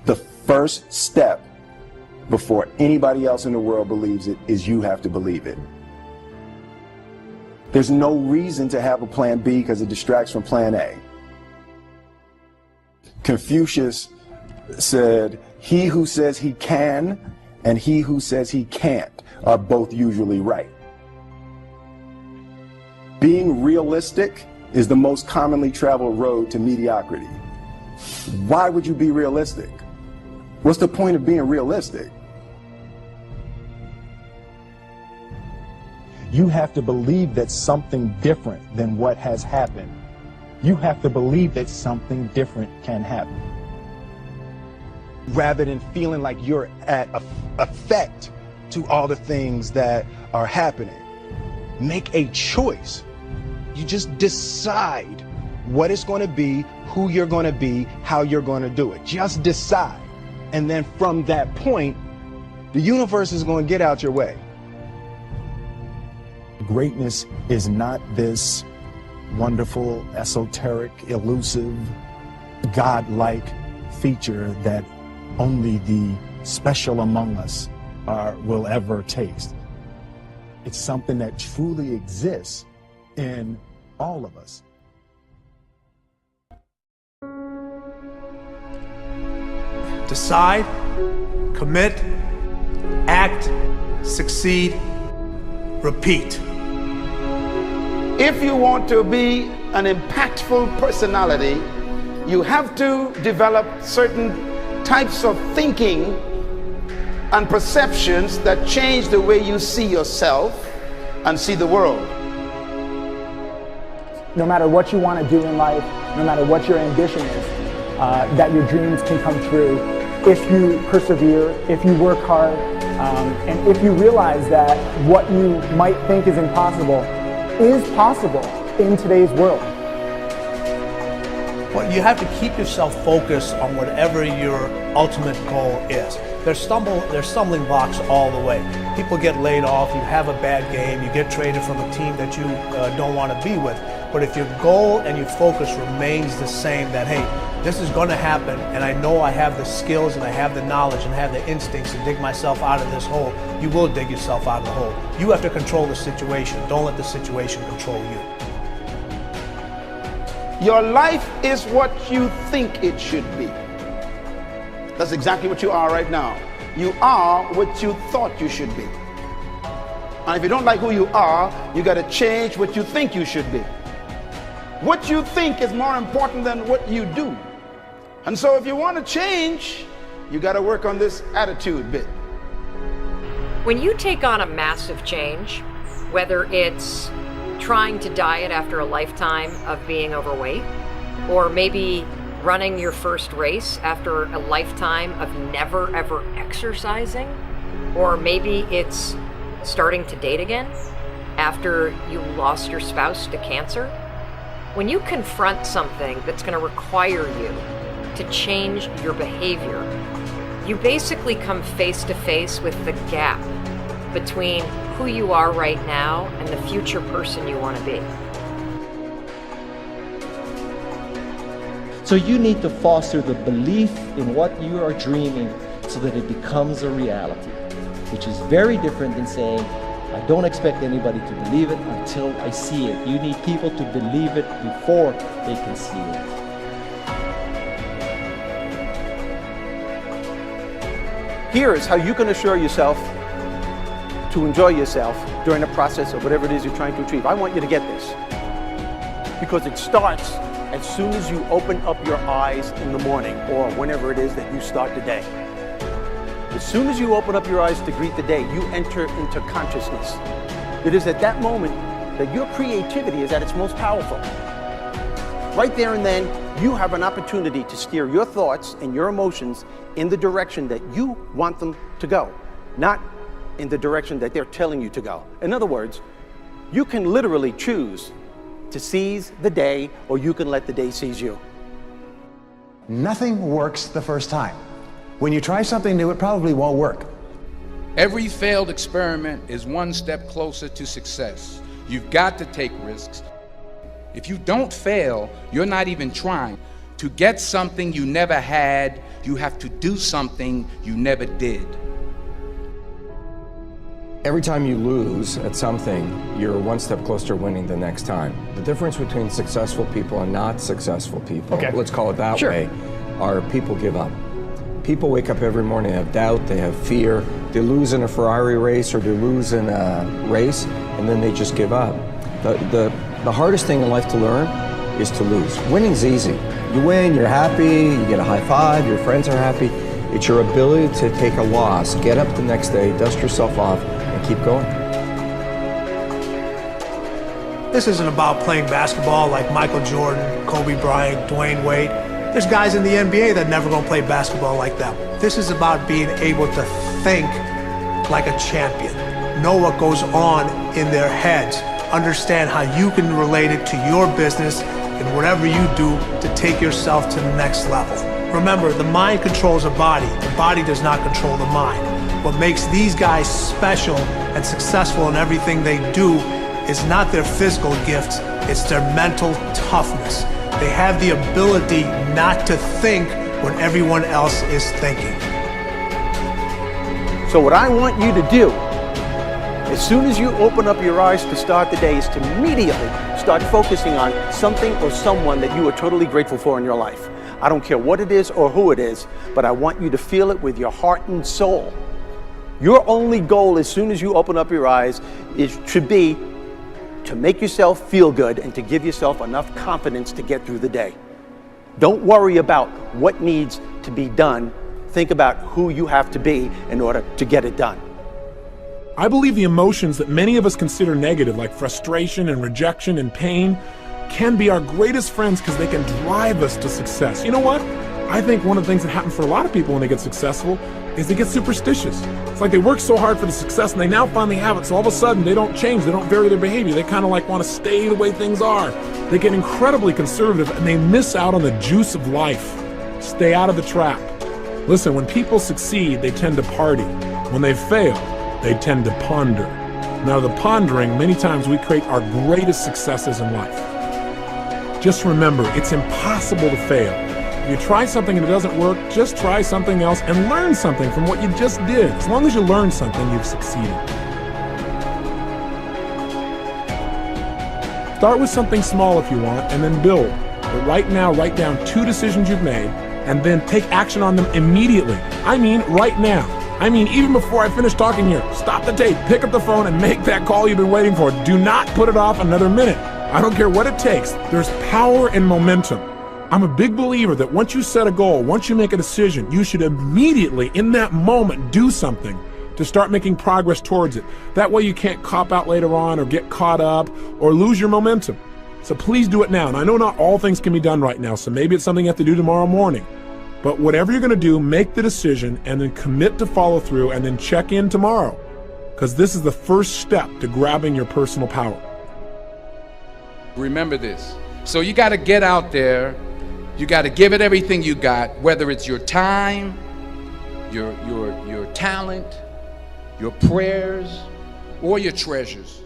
The first step before anybody else in the world believes it is you have to believe it. There's no reason to have a plan B because it distracts from plan A. Confucius said, he who says he can and he who says he can't are both usually right. Being realistic is the most commonly traveled road to mediocrity. Why would you be realistic? What's the point of being realistic? You have to believe that something different than what has happened. You have to believe that something different can happen. Rather than feeling like you're at effect to all the things that are happening, make a choice. You just decide what it's going to be, who you're going to be, how you're going to do it. Just decide. And then from that point, the universe is going to get out your way. Greatness is not this wonderful, esoteric, elusive, God-like feature that only the special among us will ever taste. It's something that truly exists in all of us. Decide, commit, act, succeed, repeat. If you want to be an impactful personality, you have to develop certain types of thinking and perceptions that change the way you see yourself and see the world. No matter what you want to do in life, no matter what your ambition is, that your dreams can come true if you persevere, if you work hard, and if you realize that what you might think is impossible is possible in today's world. Well, you have to keep yourself focused on whatever your ultimate goal is. There's stumbling blocks all the way. People get laid off, you have a bad game, you get traded from a team that you don't want to be with. But if your goal and your focus remains the same, that hey, this is going to happen, and I know I have the skills and I have the knowledge and I have the instincts to dig myself out of this hole, you will dig yourself out of the hole. You have to control the situation. Don't let the situation control you. Your life is what you think it should be. That's exactly what you are right now. You are what you thought you should be. And if you don't like who you are, you got to change what you think you should be. What you think is more important than what you do. And so if you want to change, you got to work on this attitude bit. When you take on a massive change, whether it's trying to diet after a lifetime of being overweight, or maybe running your first race after a lifetime of never ever exercising, or maybe it's starting to date again after you lost your spouse to cancer. When you confront something that's going to require you to change your behavior, you basically come face to face with the gap between who you are right now and the future person you want to be. So you need to foster the belief in what you are dreaming so that it becomes a reality, which is very different than saying, I don't expect anybody to believe it until I see it. You need people to believe it before they can see it. Here is how you can assure yourself to enjoy yourself during the process of whatever it is you're trying to achieve. I want you to get this, because it starts as soon as you open up your eyes in the morning, or whenever it is that you start the day. As soon as you open up your eyes to greet the day, you enter into consciousness. It is at that moment that your creativity is at its most powerful. Right there and then, you have an opportunity to steer your thoughts and your emotions in the direction that you want them to go, not in the direction that they're telling you to go. In other words, you can literally choose to seize the day, or you can let the day seize you. Nothing works the first time. When you try something new, it probably won't work. Every failed experiment is one step closer to success. You've got to take risks. If you don't fail, you're not even trying. To get something you never had, you have to do something you never did. Every time you lose at something, you're one step closer to winning the next time. The difference between successful people and not successful people, let's call it that way, are people give up. People wake up every morning, they have doubt, they have fear, they lose in a Ferrari race or they lose in a race, and then they just give up. The hardest thing in life to learn is to lose. Winning's easy. You win, you're happy, you get a high five, your friends are happy. It's your ability to take a loss, get up the next day, dust yourself off, and keep going. This isn't about playing basketball like Michael Jordan, Kobe Bryant, Dwayne Wade. There's guys in the NBA that never gonna play basketball like them. This is about being able to think like a champion, know what goes on in their heads, understand how you can relate it to your business and whatever you do to take yourself to the next level. Remember, the mind controls the body does not control the mind. What makes these guys special and successful in everything they do is not their physical gifts, it's their mental toughness. They have the ability not to think when everyone else is thinking. So what I want you to do, as soon as you open up your eyes to start the day, is to immediately start focusing on something or someone that you are totally grateful for in your life. I don't care what it is or who it is, but I want you to feel it with your heart and soul. Your only goal as soon as you open up your eyes should be to make yourself feel good and to give yourself enough confidence to get through the day. Don't worry about what needs to be done. Think about who you have to be in order to get it done. I believe the emotions that many of us consider negative, like frustration and rejection and pain, can be our greatest friends because they can drive us to success. You know what? I think one of the things that happens for a lot of people when they get successful is they get superstitious. It's like they work so hard for the success and they now finally have it, so all of a sudden they don't change, they don't vary their behavior, they kind of like want to stay the way things are. They get incredibly conservative and they miss out on the juice of life. Stay out of the trap. Listen, when people succeed, they tend to party. When they fail, they tend to ponder. Now, the pondering, many times we create our greatest successes in life. Just remember, it's impossible to fail. If you try something and it doesn't work, just try something else and learn something from what you just did. As long as you learn something, you've succeeded. Start with something small if you want, and then build. But right now, write down 2 decisions you've made, and then take action on them immediately. I mean, right now. I mean, even before I finish talking here, stop the tape, pick up the phone, and make that call you've been waiting for. Do not put it off another minute. I don't care what it takes. There's power in momentum. I'm a big believer that once you set a goal, once you make a decision, you should immediately, in that moment, do something to start making progress towards it. That way you can't cop out later on or get caught up or lose your momentum. So please do it now. And I know not all things can be done right now, so maybe it's something you have to do tomorrow morning. But whatever you're going to do, make the decision and then commit to follow through and then check in tomorrow. Because this is the first step to grabbing your personal power. Remember this. So you got to get out there. You got to give it everything you got, whether it's your time, your talent, your prayers, or your treasures.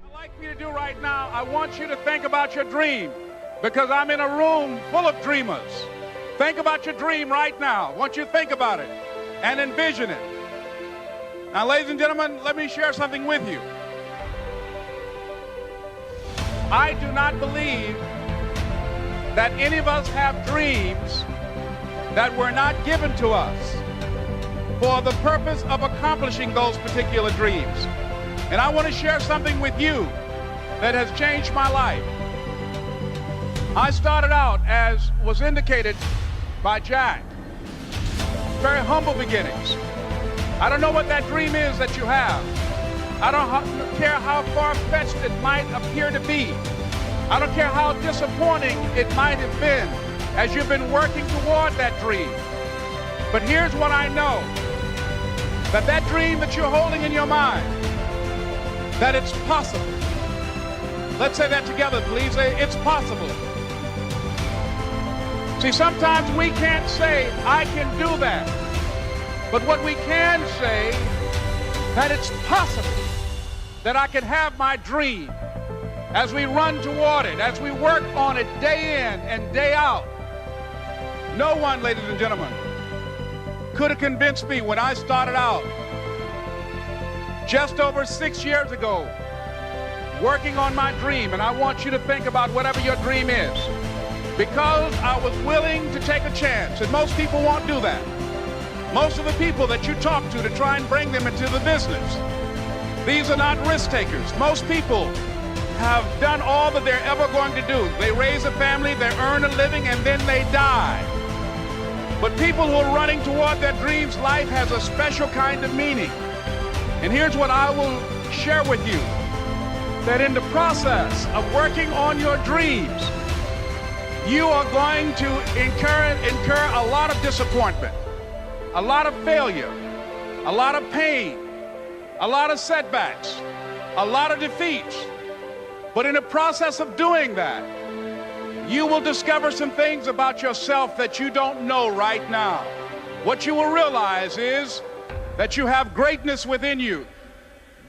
I'd like for you to do right now, I want you to think about your dream, because I'm in a room full of dreamers. Think about your dream right now. I want you to think about it and envision it. Now, ladies and gentlemen, let me share something with you. I do not believe that any of us have dreams that were not given to us for the purpose of accomplishing those particular dreams. And I want to share something with you that has changed my life. I started out, as was indicated by Jack, very humble beginnings. I don't know what that dream is that you have. I don't care how far-fetched it might appear to be. I don't care how disappointing it might have been as you've been working toward that dream. But here's what I know, that dream that you're holding in your mind, that it's possible. Let's say that together, please. It's possible. See, sometimes we can't say, I can do that. But what we can say, that it's possible that I can have my dream as we run toward it, as we work on it day in and day out. No one, ladies and gentlemen, could have convinced me when I started out just over 6 years ago working on my dream, and I want you to think about whatever your dream is, because I was willing to take a chance, and most people won't do that. Most of the people that you talk to try and bring them into the business, these are not risk takers. Most people have done all that they're ever going to do. They raise a family, they earn a living, and then they die. But people who are running toward their dreams, life has a special kind of meaning. And here's what I will share with you, that in the process of working on your dreams, you are going to incur a lot of disappointment, a lot of failure, a lot of pain, a lot of setbacks, a lot of defeats. But in the process of doing that, you will discover some things about yourself that you don't know right now. What you will realize is that you have greatness within you.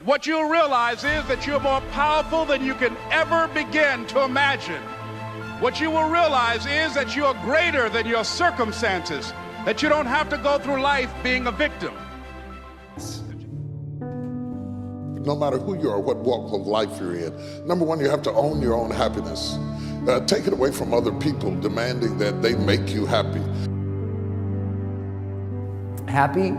What you'll realize is that you're more powerful than you can ever begin to imagine. What you will realize is that you are greater than your circumstances, that you don't have to go through life being a victim. No matter who you are, what walk of life you're in, number one, you have to own your own happiness. Take it away from other people demanding that they make you happy. Happy,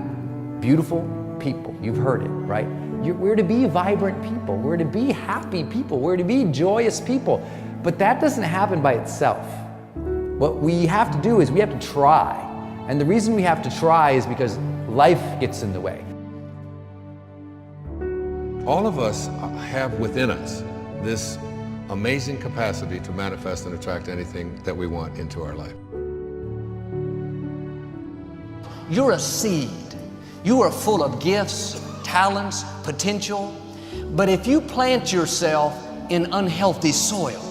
beautiful people. You've heard it, right? We're to be vibrant people. We're to be happy people. We're to be joyous people. But that doesn't happen by itself. What we have to do is we have to try. And the reason we have to try is because life gets in the way. All of us have within us this amazing capacity to manifest and attract anything that we want into our life. You're a seed. You are full of gifts, talents, potential. But if you plant yourself in unhealthy soil,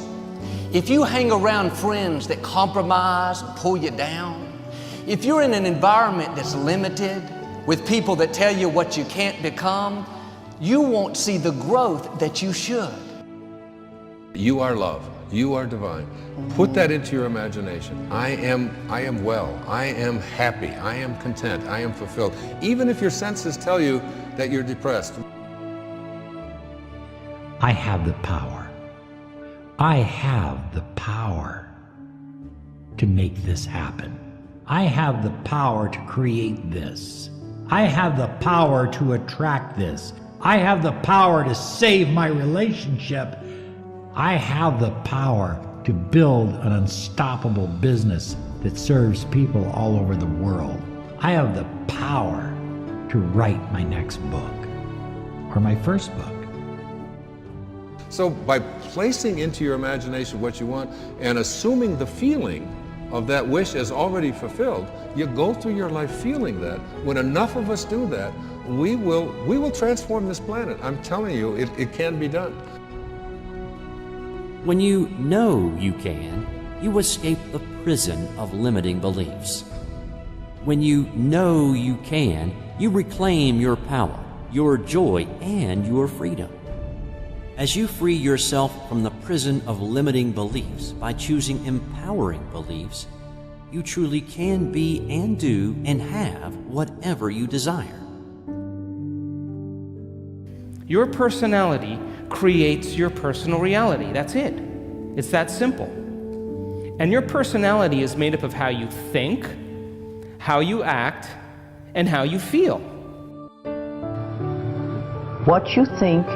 if you hang around friends that compromise and pull you down, if you're in an environment that's limited with people that tell you what you can't become, you won't see the growth that you should. You are love. You are divine. Put that into your imagination. I am well. I am happy. I am content. I am fulfilled. Even if your senses tell you that you're depressed. I have the power. I have the power to make this happen. I have the power to create this. I have the power to attract this. I have the power to save my relationship. I have the power to build an unstoppable business that serves people all over the world. I have the power to write my next book or my first book. So by placing into your imagination what you want and assuming the feeling of that wish as already fulfilled, you go through your life feeling that. When enough of us do that, we will transform this planet. I'm telling you, it can be done. When you know you can, you escape the prison of limiting beliefs. When you know you can, you reclaim your power, your joy, and your freedom. As you free yourself from the prison of limiting beliefs by choosing empowering beliefs, you truly can be and do and have whatever you desire. Your personality creates your personal reality. That's it. It's that simple. And your personality is made up of how you think, how you act, and how you feel. What you think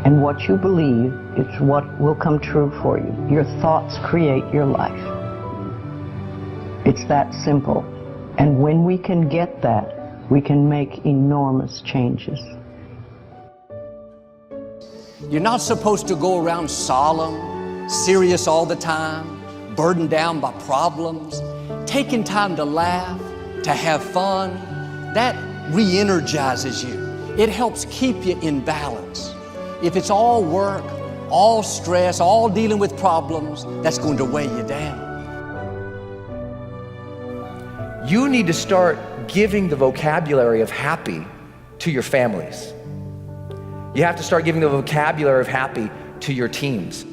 and what you believe is what will come true for you. Your thoughts create your life. It's that simple. And when we can get that, we can make enormous changes. You're not supposed to go around solemn, serious all the time, burdened down by problems. Taking time to laugh, to have fun, that re-energizes you. It helps keep you in balance. If it's all work, all stress, all dealing with problems, that's going to weigh you down. You need to start giving the vocabulary of happy to your families. You have to start giving the vocabulary of happy to your teams.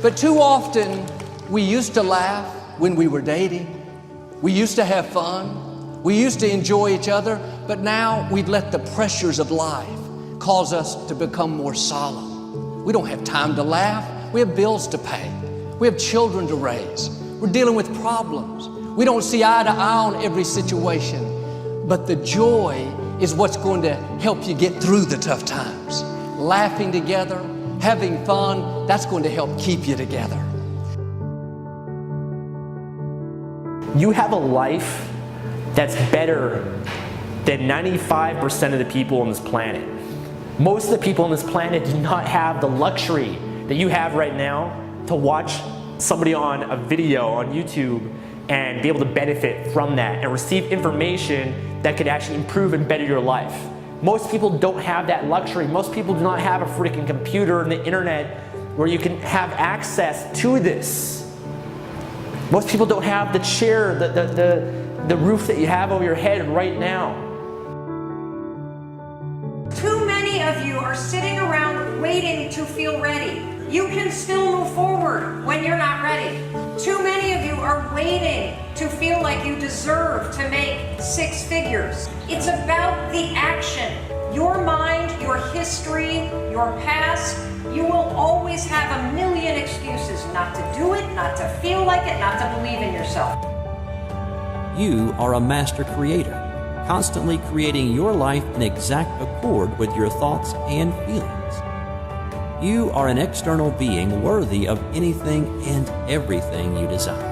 But too often, we used to laugh, when we were dating. We used to have fun. We used to enjoy each other, but now we've let the pressures of life cause us to become more solemn. We don't have time to laugh. We have bills to pay. We have children to raise. We're dealing with problems. We don't see eye to eye on every situation, but the joy is what's going to help you get through the tough times. Laughing together, having fun, that's going to help keep you together. You have a life that's better than 95% of the people on this planet. Most of the people on this planet do not have the luxury that you have right now to watch somebody on a video on YouTube and be able to benefit from that and receive information that could actually improve and better your life. Most people don't have that luxury. Most people do not have a freaking computer and the internet where you can have access to this. Most people don't have the chair, the roof that you have over your head right now. Too many of you are sitting around waiting to feel ready. You can still move forward when you're not ready. Too many of you are waiting to feel like you deserve to make 6 figures. It's about the action. Your mind, your history, your past, you will always have a million excuses not to do it, not to feel like it, not to believe in yourself. You are a master creator, constantly creating your life in exact accord with your thoughts and feelings. You are an external being worthy of anything and everything you desire.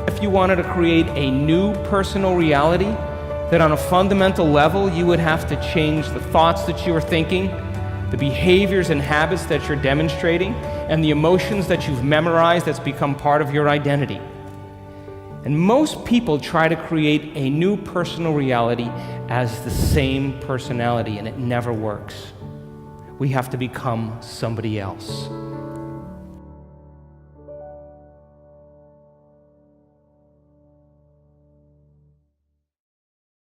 If you wanted to create a new personal reality, that on a fundamental level you would have to change the thoughts that you are thinking, the behaviors and habits that you're demonstrating, and the emotions that you've memorized that's become part of your identity. And most people try to create a new personal reality as the same personality, and it never works. We have to become somebody else.